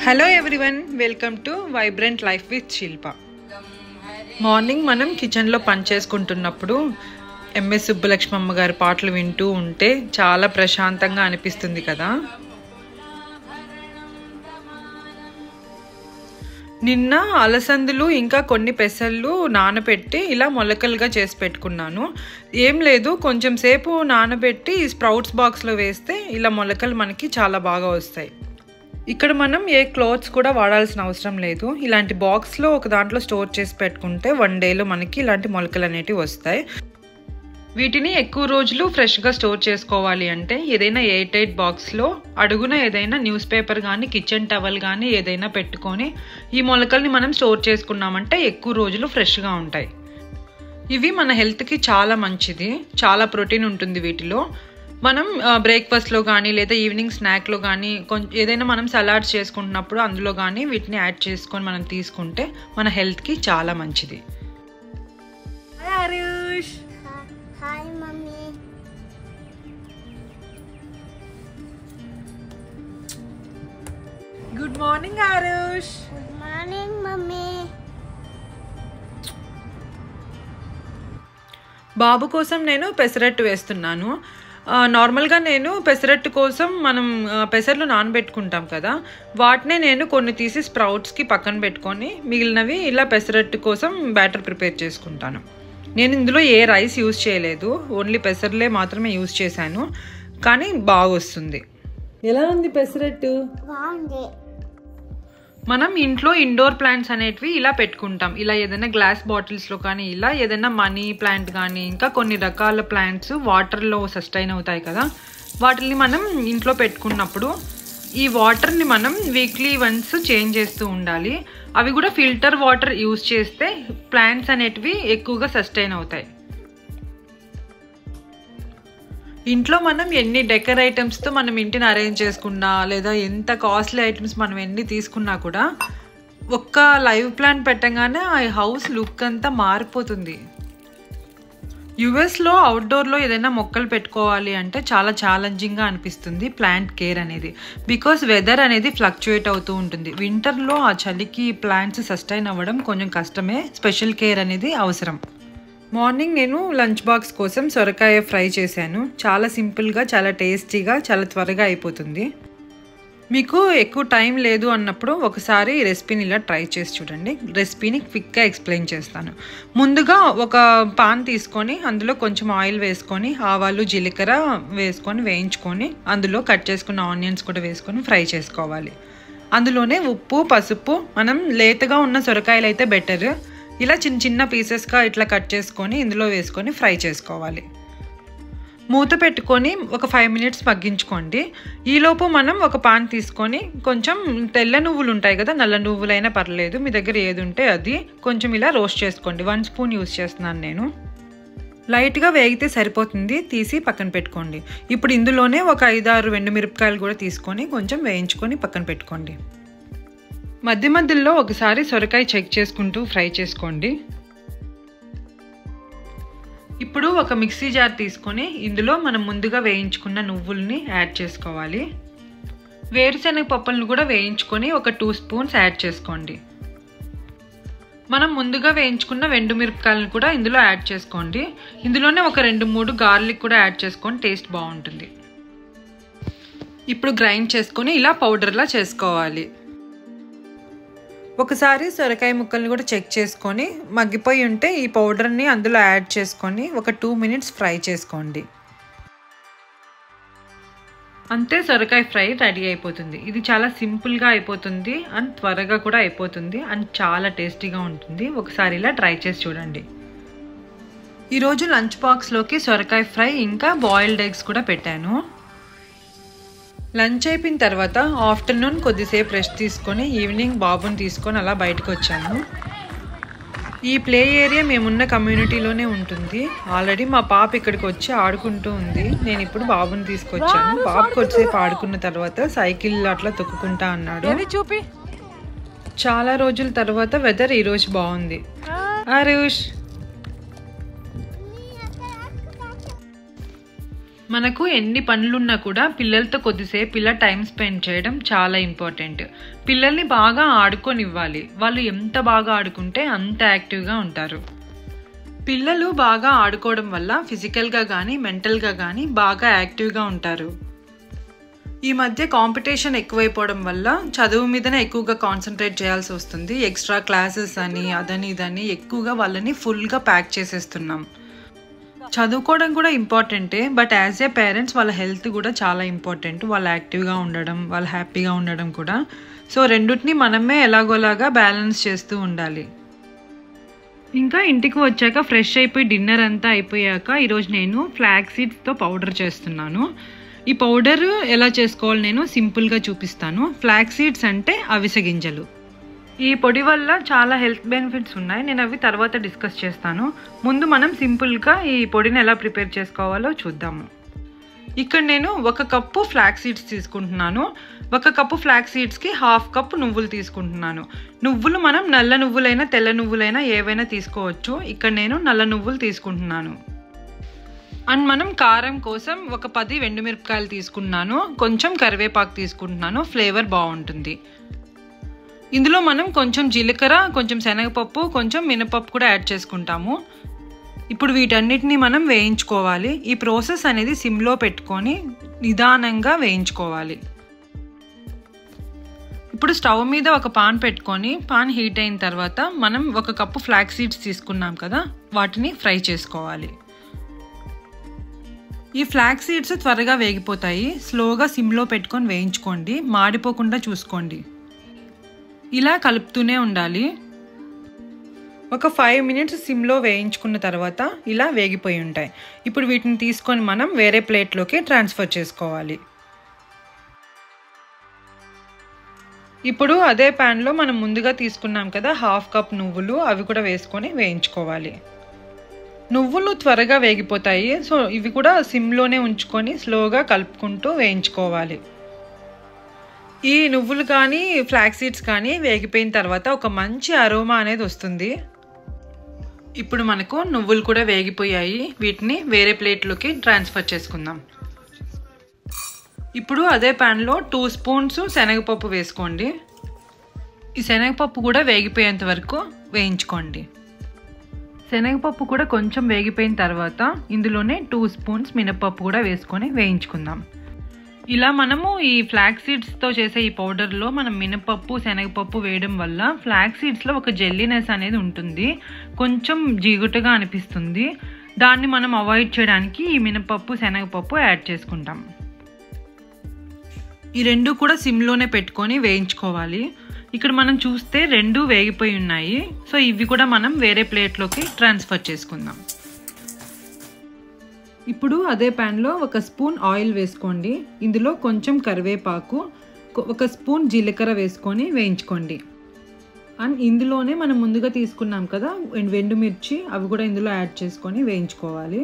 Hello everyone, welcome to vibrant life with Shilpa. Morning మనం కిచెన్లో పని చేసుకుంటున్నప్పుడు ఎంఎస్ సుబ్బలక్ష్మమ్మ గారి పాటలు వింటూ ఉంటే చాలా ప్రశాంతంగా అనిపిస్తుంది కదా. నిన్న అలసందులు ఇంకా కొన్ని పెసళ్ళు నానబెట్టి ఇలా మొలకలుగా చేసి పెట్టుకున్నాను. ఏం లేదు, కొంచెం సేపు నానబెట్టి స్ప్రౌట్స్ బాక్స్లో వేస్తే ఇలా మొలకలు మనకి చాలా బాగా వస్తాయి. ఇక్కడ మనం ఏ క్లాత్స్ కూడా వాడాల్సిన అవసరం లేదు. ఇలాంటి బాక్స్లో ఒక దాంట్లో స్టోర్ చేసి పెట్టుకుంటే 1 డేలో మనకి ఇలాంటి మొలకలు అనేటివి వస్తాయి. వీటిని ఎక్కువ రోజులు ఫ్రెష్గా స్టోర్ చేసుకోవాలి అంటే ఏదైనా ఎయిర్ టైట్ బాక్స్లో అడుగున ఏదైనా న్యూస్ పేపర్ కానీ కిచెన్ టవల్ కానీ ఏదైనా పెట్టుకొని ఈ మొలకల్ని మనం స్టోర్ చేసుకున్నామంటే ఎక్కువ రోజులు ఫ్రెష్గా ఉంటాయి. ఇవి మన హెల్త్కి చాలా మంచిది, చాలా ప్రోటీన్ ఉంటుంది వీటిలో. మనం బ్రేక్ఫాస్ట్లో కానీ లేదా ఈవినింగ్ స్నాక్లో కానీ ఏదైనా మనం సలాడ్స్ చేసుకుంటున్నప్పుడు అందులో కానీ వీటిని యాడ్ చేసుకొని మనం తీసుకుంటే మన హెల్త్కి చాలా మంచిది. Hi mummy. Good morning Aarush. Good morning mummy. బాబు కోసం నేను పెసరట్టు వేస్తున్నాను. నార్మల్గా నేను పెసరట్టు కోసం మనం పెసర్లు నానబెట్టుకుంటాం కదా, వాటినే నేను కొన్ని తీసి స్ప్రౌట్స్కి పక్కన పెట్టుకొని మిగిలినవి ఇలా పెసరట్టు కోసం బ్యాటర్ ప్రిపేర్ చేసుకుంటాను. నేను ఇందులో ఏ రైస్ యూజ్ చేయలేదు, ఓన్లీ పెసర్లే మాత్రమే యూజ్ చేశాను, కానీ బాగా వస్తుంది. ఎలా ఉంది పెసరట్టు? బాగుంది. మనం ఇంట్లో ఇండోర్ ప్లాంట్స్ అనేటివి ఇలా పెట్టుకుంటాం. ఇలా ఏదైనా గ్లాస్ బాటిల్స్లో కానీ ఇలా ఏదైనా మనీ ప్లాంట్ కానీ ఇంకా కొన్ని రకాల ప్లాంట్స్ వాటర్లో సస్టైన్ అవుతాయి కదా, వాటిని మనం ఇంట్లో పెట్టుకున్నప్పుడు ఈ వాటర్ని మనం వీక్లీ వన్స్ చేంజ్ చేస్తూ ఉండాలి. అవి కూడా ఫిల్టర్ వాటర్ యూజ్ చేస్తే ప్లాంట్స్ అనేటివి ఎక్కువగా సస్టైన్ అవుతాయి. ఇంట్లో మనం ఎన్ని డెకర్ ఐటమ్స్తో మనం ఇంటిని అరేంజ్ చేసుకున్నా లేదా ఎంత కాస్ట్లీ ఐటమ్స్ మనం ఎన్ని తీసుకున్నా కూడా ఒక్క లైవ్ ప్లాంట్ పెట్టగానే ఆ హౌస్ లుక్ అంతా మారిపోతుంది. యుఎస్లో అవుట్డోర్లో ఏదైనా మొక్కలు పెట్టుకోవాలి అంటే చాలా ఛాలెంజింగ్గా అనిపిస్తుంది ప్లాంట్ కేర్ అనేది. బికాస్ వెదర్ అనేది ఫ్లక్చుయేట్ అవుతూ ఉంటుంది. వింటర్లో ఆ చలికి ప్లాంట్స్ సస్టైన్ అవ్వడం కొంచెం కష్టమే, స్పెషల్ కేర్ అనేది అవసరం. మార్నింగ్ నేను లంచ్ బాక్స్ కోసం సొరకాయ ఫ్రై చేశాను. చాలా సింపుల్గా, చాలా టేస్టీగా, చాలా త్వరగా అయిపోతుంది. మీకు ఎక్కువ టైం లేదు అన్నప్పుడు ఒకసారి ఈ రెసిపీని ఇలా ట్రై చేసి చూడండి. రెసిపీని క్విక్గా ఎక్స్ప్లెయిన్ చేస్తాను. ముందుగా ఒక పాన్ తీసుకొని అందులో కొంచెం ఆయిల్ వేసుకొని ఆవాలు జీలకర్ర వేసుకొని వేయించుకొని అందులో కట్ చేసుకున్న ఆనియన్స్ కూడా వేసుకొని ఫ్రై చేసుకోవాలి. అందులోనే ఉప్పు, పసుపు, మనం లేతగా ఉన్న సొరకాయలు అయితే బెటర్, ఇలా చిన్న చిన్న పీసెస్గా ఇట్లా కట్ చేసుకొని ఇందులో వేసుకొని ఫ్రై చేసుకోవాలి. మూత పెట్టుకొని ఒక 5 మినిట్స్ మగ్గించుకోండి. ఈలోపు మనం ఒక పాన్ తీసుకొని కొంచెం తెల్ల నువ్వులు ఉంటాయి కదా, నల్ల నువ్వులైనా పర్లేదు, మీ దగ్గర ఏది ఉంటే అది కొంచెం ఇలా రోస్ట్ చేసుకోండి. 1 స్పూన్ యూస్ చేస్తున్నాను నేను. లైట్గా వేగితే సరిపోతుంది, తీసి పక్కన పెట్టుకోండి. ఇప్పుడు ఇందులోనే ఒక 5-6 ఎండుమిరపకాయలు కూడా తీసుకొని కొంచెం వేయించుకొని పక్కన పెట్టుకోండి. మధ్య మధ్యలో ఒకసారి సొరకాయ చెక్ చేసుకుంటూ ఫ్రై చేసుకోండి. ఇప్పుడు ఒక మిక్సీ జార్ తీసుకొని ఇందులో మనం ముందుగా వేయించుకున్న నువ్వుల్ని యాడ్ చేసుకోవాలి. వేరుశనగ పప్పులను కూడా వేయించుకొని ఒక 2 స్పూన్స్ యాడ్ చేసుకోండి. మనం ముందుగా వేయించుకున్న ఎండుమిరపకాయలను కూడా ఇందులో యాడ్ చేసుకోండి. ఇందులోనే ఒక 2-3 గార్లిక్ కూడా యాడ్ చేసుకొని టేస్ట్ బాగుంటుంది. ఇప్పుడు గ్రైండ్ చేసుకొని ఇలా పౌడర్లా చేసుకోవాలి. ఒకసారి సొరకాయ ముక్కల్ని కూడా చెక్ చేసుకొని మగ్గిపోయి ఉంటే ఈ పౌడర్ని అందులో యాడ్ చేసుకొని ఒక 2 మినిట్స్ ఫ్రై చేసుకోండి. అంతే, సొరకాయ ఫ్రై రెడీ అయిపోతుంది. ఇది చాలా సింపుల్గా అయిపోతుంది అండ్ త్వరగా కూడా అయిపోతుంది అండ్ చాలా టేస్టీగా ఉంటుంది. ఒకసారి ఇలా ట్రై చేసి చూడండి. ఈరోజు లంచ్ బాక్స్లోకి సొరకాయ ఫ్రై ఇంకా బాయిల్డ్ ఎగ్స్ కూడా పెట్టాను. లంచ్ అయిపోయిన తర్వాత ఆఫ్టర్నూన్ కొద్దిసేపు రెస్ట్ తీసుకొని ఈవినింగ్ బాబుని తీసుకొని అలా బయటకు వచ్చాను. ఈ ప్లే ఏరియా మేమున్న కమ్యూనిటీలోనే ఉంటుంది. ఆల్రెడీ మా పాప ఇక్కడికి వచ్చి ఆడుకుంటూ ఉంది. నేను ఇప్పుడు బాబుని తీసుకొచ్చాను. బాబు కొద్దిసేపు ఆడుకున్న తర్వాత సైకిల్ అట్లా తొక్కుకుంటా అన్నాడు. చాలా రోజుల తర్వాత వెదర్ ఈరోజు బాగుంది. ఆరుష్ మనకు ఎన్ని పనులున్నా కూడా పిల్లలతో కొద్దిసేపు ఇలా టైం స్పెండ్ చేయడం చాలా ఇంపార్టెంట్. పిల్లల్ని బాగా ఆడుకొనివ్వాలి. వాళ్ళు ఎంత బాగా ఆడుకుంటే అంత యాక్టివ్గా ఉంటారు. పిల్లలు బాగా ఆడుకోవడం వల్ల ఫిజికల్గా కానీ మెంటల్గా కానీ బాగా యాక్టివ్గా ఉంటారు. ఈ మధ్య కాంపిటీషన్ ఎక్కువైపోవడం వల్ల చదువు మీదనే ఎక్కువగా కాన్సన్ట్రేట్ చేయాల్సి వస్తుంది. ఎక్స్ట్రా క్లాసెస్ అని అదని ఇదని ఎక్కువగా వాళ్ళని ఫుల్గా ప్యాక్ చేసేస్తున్నాం. చదువుకోవడం కూడా ఇంపార్టెంటే, బట్ యాజ్ ఏ పేరెంట్స్ వాళ్ళ హెల్త్ కూడా చాలా ఇంపార్టెంట్. వాళ్ళు యాక్టివ్గా ఉండడం, వాళ్ళు హ్యాపీగా ఉండడం కూడా. సో రెండింటిని మనమే ఎలాగోలాగా బ్యాలెన్స్ చేస్తూ ఉండాలి. ఇంకా ఇంటికి వచ్చాక ఫ్రెష్ అయిపోయి డిన్నర్ అంతా అయిపోయాక ఈరోజు నేను ఫ్లాక్ సీడ్స్తో పౌడర్ చేస్తున్నాను. ఈ పౌడర్ ఎలా చేసుకోవాలి నేను సింపుల్గా చూపిస్తాను. ఫ్లాక్ సీడ్స్ అంటే అవిసె గింజలు. ఈ పొడి వల్ల చాలా హెల్త్ బెనిఫిట్స్ ఉన్నాయి. నేను అవి తర్వాత డిస్కస్ చేస్తాను. ముందు మనం సింపుల్గా ఈ పొడిని ఎలా ప్రిపేర్ చేసుకోవాలో చూద్దాము. ఇక్కడ నేను 1 కప్పు ఫ్లాక్ సీడ్స్ తీసుకుంటున్నాను. 1 కప్పు ఫ్లాక్ సీడ్స్కి 1/2 కప్పు నువ్వులు తీసుకుంటున్నాను. నువ్వులు మనం నల్ల నువ్వులైనా తెల్ల నువ్వులైనా ఏవైనా తీసుకోవచ్చు. ఇక్కడ నేను నల్ల నువ్వులు తీసుకుంటున్నాను. అండ్ మనం కారం కోసం ఒక 10 ఎండుమిరపకాయలు తీసుకున్నాను. కొంచెం కరివేపాకు తీసుకుంటున్నాను. ఫ్లేవర్ బాగుంటుంది. ఇందులో మనం కొంచెం జీలకర్ర, కొంచెం శనగపప్పు, కొంచెం మినపప్పు కూడా యాడ్ చేసుకుంటాము. ఇప్పుడు వీటన్నిటిని మనం వేయించుకోవాలి. ఈ ప్రాసెస్ అనేది సిమ్లో పెట్టుకొని నిదానంగా వేయించుకోవాలి. ఇప్పుడు స్టవ్ మీద ఒక పాన్ పెట్టుకొని పాన్ హీట్ అయిన తర్వాత మనం 1 కప్పు ఫ్లాక్ సీడ్స్ తీసుకున్నాం కదా, వాటిని ఫ్రై చేసుకోవాలి. ఈ ఫ్లాక్ సీడ్స్ త్వరగా వేగిపోతాయి. స్లోగా సిమ్లో పెట్టుకొని వేయించుకోండి. మాడిపోకుండా చూసుకోండి. ఇలా కలుపుతూనే ఉండాలి. ఒక 5 మినిట్స్ సిమ్లో వేయించుకున్న తర్వాత ఇలా వేగిపోయి ఉంటాయి. ఇప్పుడు వీటిని తీసుకొని మనం వేరే ప్లేట్లోకి ట్రాన్స్ఫర్ చేసుకోవాలి. ఇప్పుడు అదే ప్యాన్లో మనం ముందుగా తీసుకున్నాం కదా 1/2 కప్ నువ్వులు, అవి కూడా వేసుకొని వేయించుకోవాలి. నువ్వులు త్వరగా వేగిపోతాయి. సో ఇవి కూడా సిమ్లోనే ఉంచుకొని స్లోగా కలుపుకుంటూ వేయించుకోవాలి. ఈ నువ్వులు కానీ ఫ్లాక్ సీడ్స్ కానీ వేగిపోయిన తర్వాత ఒక మంచి అరోమా అనేది వస్తుంది. ఇప్పుడు మనకు నువ్వులు కూడా వేగిపోయాయి. వీటిని వేరే ప్లేట్లోకి ట్రాన్స్ఫర్ చేసుకుందాం. ఇప్పుడు అదే ప్యాన్లో 2 స్పూన్స్ శనగపప్పు వేసుకోండి. ఈ శనగపప్పు కూడా వేగిపోయేంత వరకు వేయించుకోండి. శనగపప్పు కూడా కొంచెం వేగిపోయిన తర్వాత ఇందులోనే 2 స్పూన్స్ మినపప్పు కూడా వేసుకొని వేయించుకుందాం. ఇలా మనము ఈ ఫ్లాక్ సీడ్స్తో చేసే ఈ పౌడర్లో మనం మినపప్పు, శనగపప్పు వేయడం వల్ల ఫ్లాక్ సీడ్స్లో ఒక జెల్లీనెస్ అనేది ఉంటుంది. కొంచెం జిగుటుగా అనిపిస్తుంది. దాన్ని మనం అవాయిడ్ చేయడానికి ఈ మినపప్పు, శనగపప్పు యాడ్ చేసుకుంటాం. ఈ రెండు కూడా సిమ్లోనే పెట్టుకొని వేయించుకోవాలి. ఇక్కడ మనం చూస్తే 2 వేగిపోయి ఉన్నాయి. సో ఇవి కూడా మనం వేరే ప్లేట్లోకి ట్రాన్స్ఫర్ చేసుకుందాం. ఇప్పుడు అదే ప్యాన్లో 1 స్పూన్ ఆయిల్ వేసుకోండి. ఇందులో కొంచెం కరివేపాకు, 1 స్పూన్ జీలకర్ర వేసుకొని వేయించుకోండి. అండ్ ఇందులోనే మనం ముందుగా తీసుకున్నాం కదా ఎండుమిర్చి, అవి కూడా ఇందులో యాడ్ చేసుకొని వేయించుకోవాలి.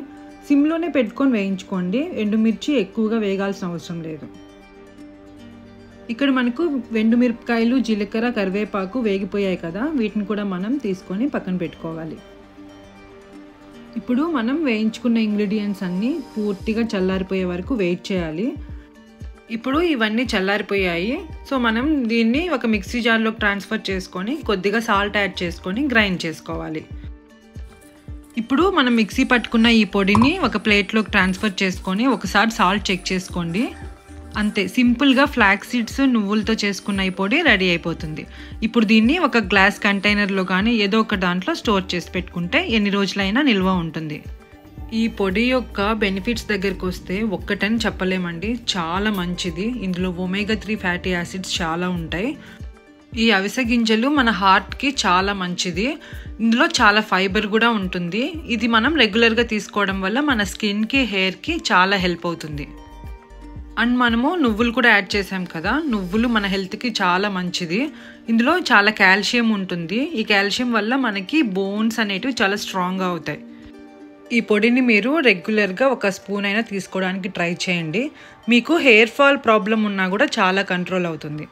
సిమ్లోనే పెట్టుకొని వేయించుకోండి. ఎండుమిర్చి ఎక్కువగా వేగాల్సిన అవసరం లేదు. ఇక్కడ మనకు ఎండుమిరపకాయలు, జీలకర్ర, కరివేపాకు వేగిపోయాయి కదా, వీటిని కూడా మనం తీసుకొని పక్కన పెట్టుకోవాలి. ఇప్పుడు మనం వేయించుకున్న ఇంగ్రీడియంట్స్ అన్నీ పూర్తిగా చల్లారిపోయే వరకు వెయిట్ చేయాలి. ఇప్పుడు ఇవన్నీ చల్లారిపోయాయి. సో మనం దీన్ని ఒక మిక్సీ జార్లోకి ట్రాన్స్ఫర్ చేసుకొని కొద్దిగా సాల్ట్ యాడ్ చేసుకొని గ్రైండ్ చేసుకోవాలి. ఇప్పుడు మనం మిక్సీ పట్టుకున్న ఈ పొడిని ఒక ప్లేట్లోకి ట్రాన్స్ఫర్ చేసుకొని ఒకసారి సాల్ట్ చెక్ చేసుకోండి. అంతే, సింపుల్గా ఫ్లాక్ సీడ్స్ నువ్వులతో చేసుకున్న ఈ పొడి రెడీ అయిపోతుంది. ఇప్పుడు దీన్ని ఒక గ్లాస్ కంటైనర్లో కానీ ఏదో ఒక దాంట్లో స్టోర్ చేసి పెట్టుకుంటే ఎన్ని రోజులైనా నిల్వ ఉంటుంది. ఈ పొడి యొక్క బెనిఫిట్స్ దగ్గరికి వస్తే ఒక్కటని చెప్పలేమండి, చాలా మంచిది. ఇందులో ఒమేగా 3 ఫ్యాటీ యాసిడ్స్ చాలా ఉంటాయి. ఈ అవిసె గింజలు మన హార్ట్కి చాలా మంచిది. ఇందులో చాలా ఫైబర్ కూడా ఉంటుంది. ఇది మనం రెగ్యులర్గా తీసుకోవడం వల్ల మన స్కిన్కి, హెయిర్కి చాలా హెల్ప్ అవుతుంది. అండ్ మనము నువ్వులు కూడా యాడ్ చేసాం కదా, నువ్వులు మన హెల్త్కి చాలా మంచిది. ఇందులో చాలా కాల్షియం ఉంటుంది. ఈ కాల్షియం వల్ల మనకి బోన్స్ అనేటివి చాలా స్ట్రాంగ్గా అవుతాయి. ఈ పొడిని మీరు రెగ్యులర్గా 1 స్పూన్ అయినా తీసుకోవడానికి ట్రై చేయండి. మీకు హెయిర్ ఫాల్ ప్రాబ్లం ఉన్నా కూడా చాలా కంట్రోల్ అవుతుంది.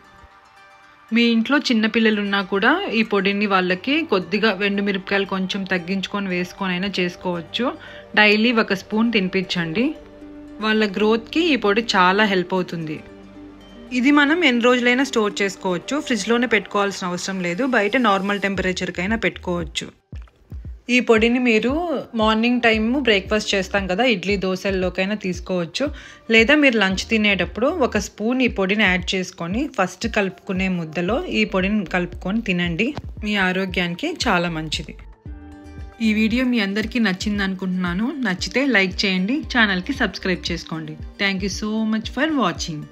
మీ ఇంట్లో చిన్నపిల్లలు ఉన్నా కూడా ఈ పొడిని వాళ్ళకి కొద్దిగా ఎండుమిరపకాయలు కొంచెం తగ్గించుకొని వేసుకొని అయినా చేసుకోవచ్చు. డైలీ 1 స్పూన్ తినిపించండి. వాళ్ళ గ్రోత్కి ఈ పొడి చాలా హెల్ప్ అవుతుంది. ఇది మనం ఎన్ని రోజులైనా స్టోర్ చేసుకోవచ్చు. ఫ్రిడ్జ్లోనే పెట్టుకోవాల్సిన అవసరం లేదు, బయట నార్మల్ టెంపరేచర్కైనా పెట్టుకోవచ్చు. ఈ పొడిని మీరు మార్నింగ్ టైము బ్రేక్ఫాస్ట్ చేస్తాం కదా, ఇడ్లీ దోశల్లోకైనా తీసుకోవచ్చు. లేదా మీరు లంచ్ తినేటప్పుడు ఒక స్పూన్ ఈ పొడిని యాడ్ చేసుకొని ఫస్ట్ కలుపుకునే ముద్దలో ఈ పొడిని కలుపుకొని తినండి. మీ ఆరోగ్యానికి చాలా మంచిది. ఈ వీడియో మీ అందరికీ నచ్చింది అనుకుంటున్నాను. నచ్చితే లైక్ చేయండి, ఛానల్కి సబ్స్క్రైబ్ చేసుకోండి. Thank you so much for watching.